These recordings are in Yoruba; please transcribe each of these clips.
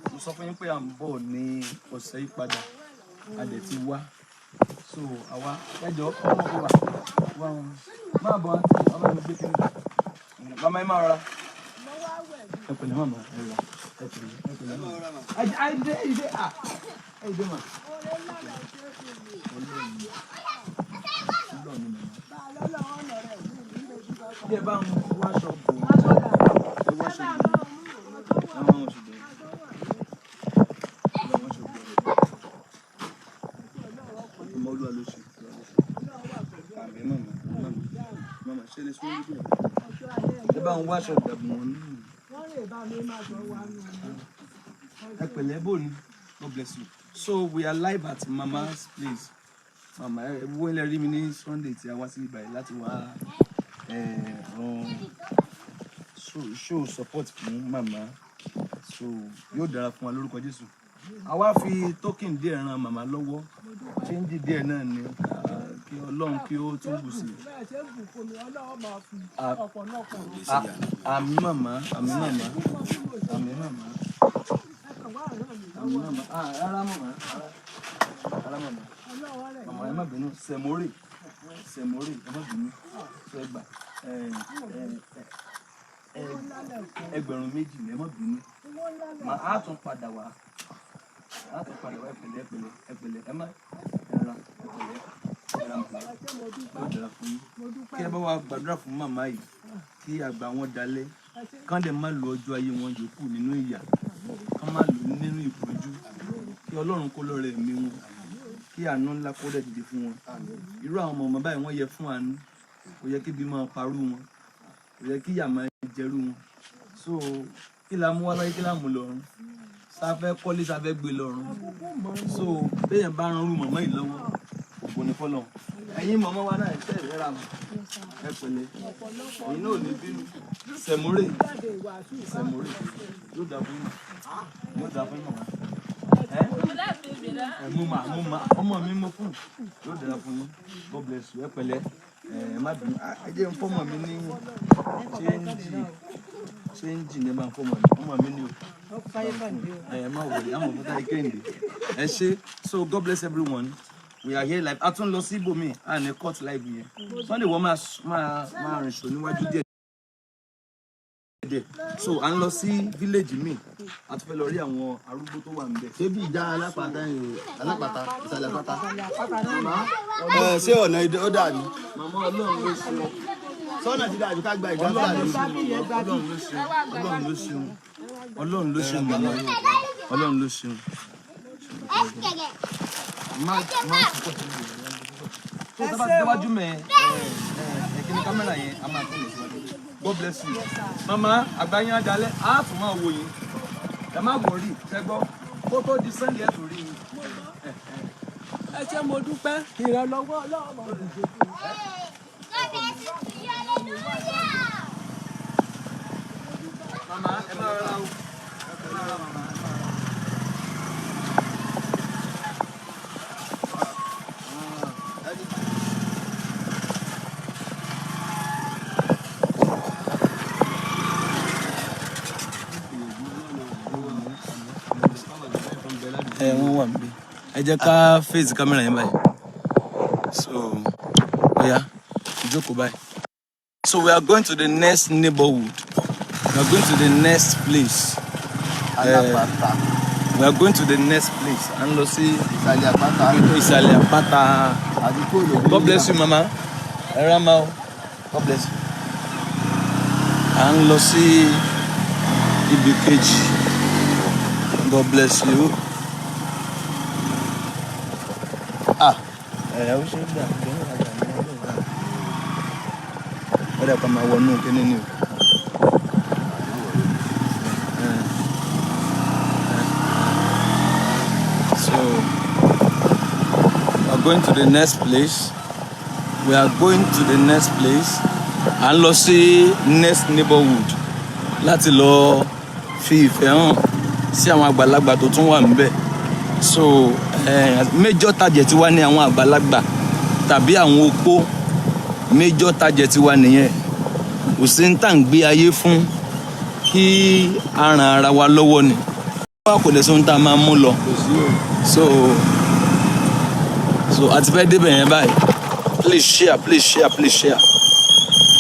mo sọ fún yín pé à ń bọ̀ ní ọ̀sẹ̀ yìí padà a dẹ̀ ti wá so àwa ẹjọ́ ọmọ kó wà máa bọ̀ àti ọmọ mi gbé kiri mama ẹ máa rọra ẹ pẹ̀lẹ́ mama ẹ rọra ẹ pẹ̀lẹ́ mama ẹ dé mà bí ẹ bá ń wá ṣọ́ọ̀bù ẹ wá ṣọ́ọ̀bù God bless you. So we are live at Mama's place. Mama, when I read me Sunday, I was by láti wá show support fún Mama. So yóò dára fún wa lórúkọ Jésù. Àwa fi token díẹ̀ ran Mama lọ́wọ́. Change díẹ̀ náà ni kí Ọlọ́run kí ó tún bù sí. Àmín Mama, àmín Mama. Àmín Mama. Ara Mama. Mama ẹ má bínú, Sẹ̀mórè, ẹ má bínú. So ẹ gbà ẹgbẹ̀rún méjì ẹ má bínú. Mà á tún padà wá. Ẹpẹ̀lẹ́ ẹ má ẹra kí ẹ bá wa gbàdúrà fún màmá yìí kí àgbà wọn dalẹ̀ kán dẹ̀ má lo ọjọ́ ayé wọn yòókù nínú ìyà kán má lò nínú ìpọ́njú kí Ọlọ́run kó lọ́rẹ̀ ẹ̀mí wọn kí àánú ńlá kó dẹ̀ dìde fún wọn irú àwọn ọmọ báyìí wọ́n yẹ fún àánú kò yẹ kí bí máa parú wọn kò yẹ kí ìyà máa jẹrú wọn so kí la mú wá láyé kí la mú lọ́run sáfẹ́ kọ́lé sáfẹ́ gbé lọ́run so béèyàn bá ran irú màmá yìí lọ́wọ́ ògo ni fọ́lọ́run ẹ̀yin màmá wa náà ṣe ìrẹ́ra mọ̀ ẹ pẹ̀lẹ́ ẹ̀yin náà ò ní bínú Sẹ̀mórè yóò dà fún màmá mo mà ọmọ mi mo fún yóò dà fún yín God bless you ẹ pẹ̀lẹ́ ẹ má bínú ẹ jẹ́ n fọ́mọ mi ní ṣéǹjì ní bá ń fọ́mọ mi ọmọ mi ní o má wọlé àwọn òkúta ìkéǹde ẹ ṣé so God bless everyone. We are here live. A tún lọ sí ibòmí and a court live here. Sunday wọ́n máa rìn ṣò níwájú díẹ̀. So à ń lọ sí village mi. A tún fẹ́ lọ rí àwọn arúgbó tó wà níbẹ̀. Ṣé bí ìjà alápàtà ìsàlẹ̀ àpáta? Ṣé ọ̀nà ó dà ní? Màmá Ọlọ́run ló ṣe o. Sọ́nà ti dàbí ká gba ìgbàgbọ́ àdé. Ọlọ́run ló ṣe màmá. Ọlọ́run ló ṣe. God bless you. Mama, àgbáyé adalẹ̀, a tún máa wò yín. Ẹ má worry, ṣé gbọ́. Kó tó di Sunday ẹ tó rí yín. Ẹ ṣé mo dúpẹ́ ìrànlọ́wọ́ Ọlọ́run. Mama, ẹ má rọra o. Wọ́n wà níbí. Ẹ jẹ́ ká face camera yẹn báyìí. So, yeah, jókòó báyìí. So we are going to the next neighborhood. We are going to the next place. We are going to the next place. À ń lọ sí ìsàlẹ̀ àpáta. God bless you, Mama. Ẹ rá máa o. God bless you. À ń lọ sí ibi kejì. God bless you. Ó ṣe gbà ó dẹ̀ pa máa wọnú kíní ni o. So we are going to the next place. À ń lọ sí next neighborhood láti lọ fi ìfẹ́ hàn sí àwọn àgbàlagbà tó tún wà níbẹ̀. So major target wa ní àwọn àgbàlagbà tàbí àwọn opó major target wa nìyẹn kò sí ń tàn gbé ayé fún kí a ràn ara wa lọ́wọ́ ni. wá kò lè sóhun tá a máa mú lọ so àti fẹ́ débẹ̀ yẹn báyìí please share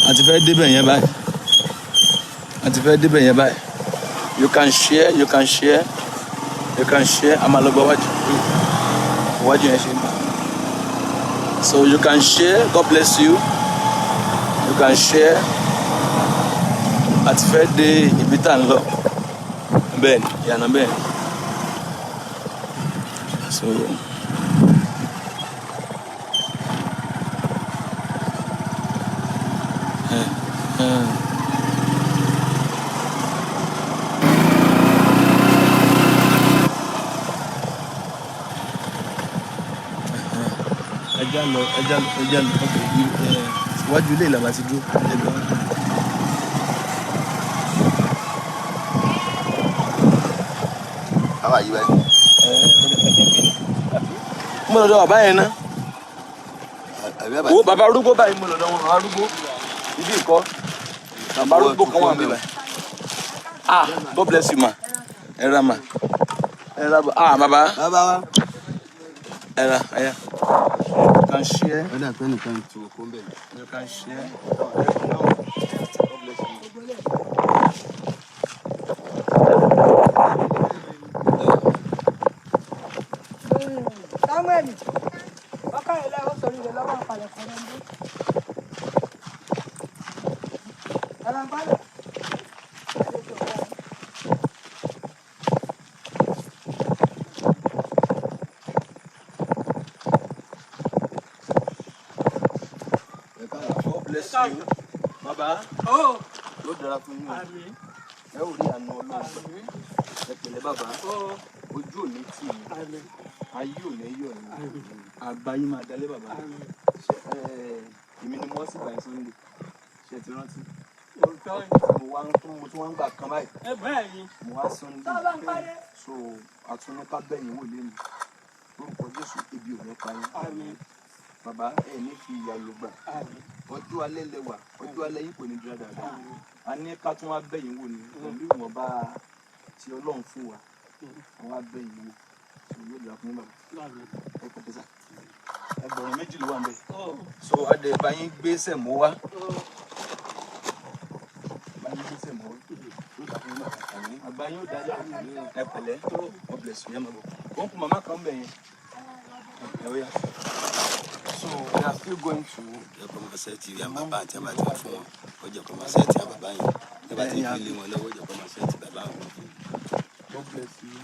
àti fẹ́ débẹ̀ yẹn báyìí you can share a máa lọ gbọ́ wájú yẹn ṣe so you can share God bless you can share àti fẹ́ dé ibi tá ń lọ bẹ́ẹ̀ ni ìyànà bẹ́ẹ̀ ni so ẹja lọ wájú ilé ìlànà ti dúró ẹgbẹ́ wọn. How are you? Mo lọ́dọ̀ bàbá yẹn ná. Wo bàbá arúgbó báyìí mo lọ́dọ̀ wọn arúgbó ibi ìkọ́ bàbá arúgbó kan wà níbẹ̀. God bless you ma. Ẹ ra ma. Bàbá. Ẹ ra aya. You can share. You can share. Bless you. Baba. Oh. Ló dára fún yín. Àmín. Ẹ ò rí àánú Ọlọ́run. Ẹ pẹ̀lẹ́ bàbá. Ojú ò ní tì yín. Àmín. Ayé ò ní yọ̀ yín. Àmín. Àgbà yín máa dalẹ̀ bàbá. Àmín. Èmi ni mo sì bá Sunday. Ṣé ti rántí? Mo tún wá ń gbà kan báyìí. Ẹ bẹ́ẹ̀ ni. Mo wá Sunday. So àtúnúká bẹ́yìn wò lé mi. Orúkọ Jésù ebi ò ní pa yín. Àmín. Bàbá ẹ ní fi ìyà ló gbà. Ọjọ́ alẹ́ lẹ́wà ọjọ́ alẹ́ yìí kò ní dúró dáadáa. A ní ká tún wá bẹ̀yìn wò ní pẹ̀lú ìwọ̀nba tí Ọlọ́run fún wa. Àwọn abẹ́yìn wò so yóò dà fún bàbá. Ẹ pẹ̀lẹ́ sà. Ẹgbẹ̀rún méjì ló wà ń bẹ̀. So adé báyìí gbé sẹ̀mó wá. Báyìí gbé sẹ̀mó wá. Yóò dà fún bàbá. Àgbà yóò dá yà. Ẹ pẹ̀lẹ́. God bless you. Yẹn máa bọ̀. Wọ́n kún màmá kan bẹ̀ yẹn. So we are still going to Commercial ya bàbá àti àbàtì fún wọn. Ó jẹ́ commercial ti bàbá yẹn. Ẹ bá ti fi lé wọn lọ́wọ́, ó jẹ́ commercial ti bàbá wọn. God bless you.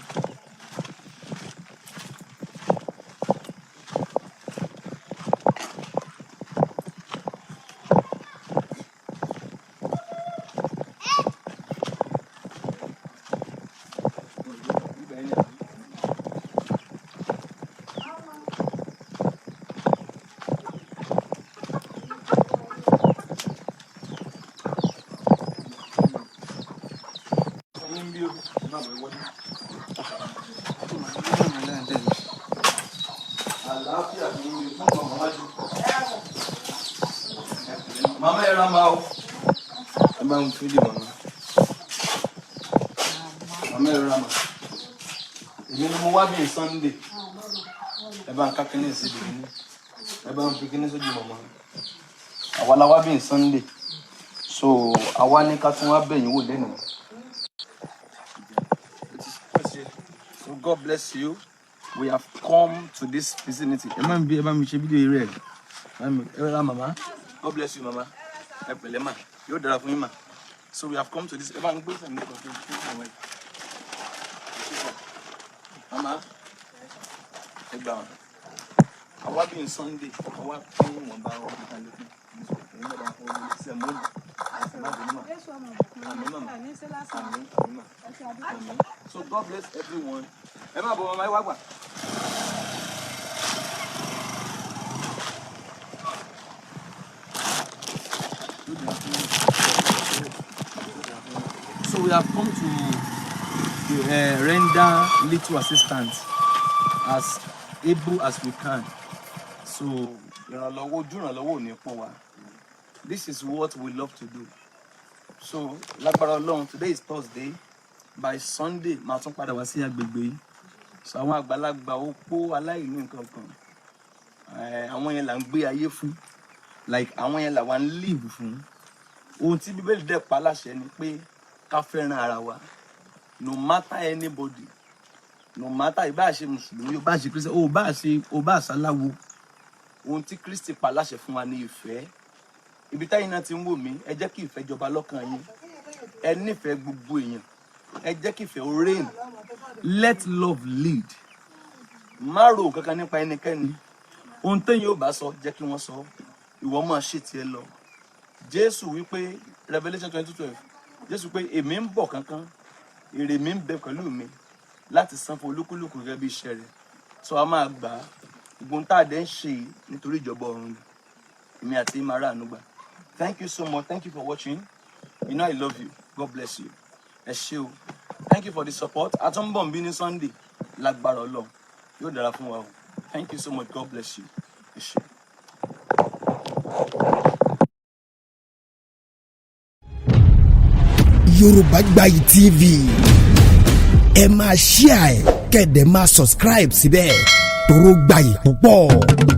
Mama era mal. É mais um filho de mama. Mama era mal. Ele não vai vir Sunday. É bem caquinho esse dia. É bem pequeno esse dia mama. Agora vai vir Sunday. So awa ni ká tún wá bẹ̀yìn wò lẹ́nu. So God bless you. We have come to this vicinity. Ẹ máa ń ṣe fídíò rẹ̀. Ẹ ra mama. God bless you, mama. Ẹ pẹ̀lẹ́ ma. Yóò dára fún yín ma. So we have come to this. Ẹ bá ń gbé sẹ́mi kan fún mi. Mama. Ẹ gbà wọn. Àwa bí n Sunday. Àwa fún wọn bá wọn kíkà lókun. Ẹ ní bá wọn wọlé sẹ́mi mọ́ni. So God bless everyone. Ẹ má bọ̀ mama ẹ wá gbà. So we have come to render little assistance as able as we can. So ìrànlọ́wọ́ ojú ìrànlọ́wọ́ ò ní pọ̀ wá. This is what we love to do. So lágbára Ọlọ́run, today is Thursday. by Sunday màá tún padà wá sí agbègbè yìí. So àwọn àgbàlagbà opó aláìní nǹkan kan àwọn yẹn là ń gbé ayé fún, like àwọn yẹn là wà ń live fún. Ohun tí Bíbélì dẹ̀ pa láṣẹ ni pé ká fẹ́ràn ara wa, no matter anybody, no matter ìbá ṣe mùsùlùmí, ó bá ṣe Kristi, ó bá ṣaláwo. Ohun tí Kristi pa láṣẹ fún wa ní ìfẹ́. Ibi táyìn náà ti ń wò mí, ẹ jẹ́ kí ìfẹ́ jọba lọ́kàn yín. Ẹ nífẹ̀ẹ́ gbogbo èèyàn. Ẹ jẹ́ kí ìfẹ́ ó reign. Let love lead. Má rò kankan nípa ẹnikẹ́ni. Ohun téèyàn ò bá sọ, jẹ́ kí wọ́n sọ. Ìwọ máa ṣe tiẹ̀ lọ. Jésù wípé Revelation 22:12. Jésù pé èmi ń bọ̀ kankan, èrè mi ń bẹ pẹ̀lú mi láti san fún olúkúlùkù gẹ́gẹ́ bí iṣẹ́ rẹ̀. So a máa gbà á. Gbogbo tá a dẹ̀ ń ṣe nítorí ìjọba ọ̀run ni. Èmi àti ìmọ̀ ara àánú gbà. Thank you so much. Thank you for watching. You know I love you. God bless you. Ẹ ṣé o. Thank you for the support. A tún ń bọ̀ bí ní Sunday. Lágbára Ọlọ́run. Yóò dára fún wa o. Thank you so much. God bless you. Ẹ ṣé. Yorùbá Gbayì TV ẹ máa share ẹ kẹ́dẹ̀ máa subscribe síbẹ̀ toró gbayì púpọ̀.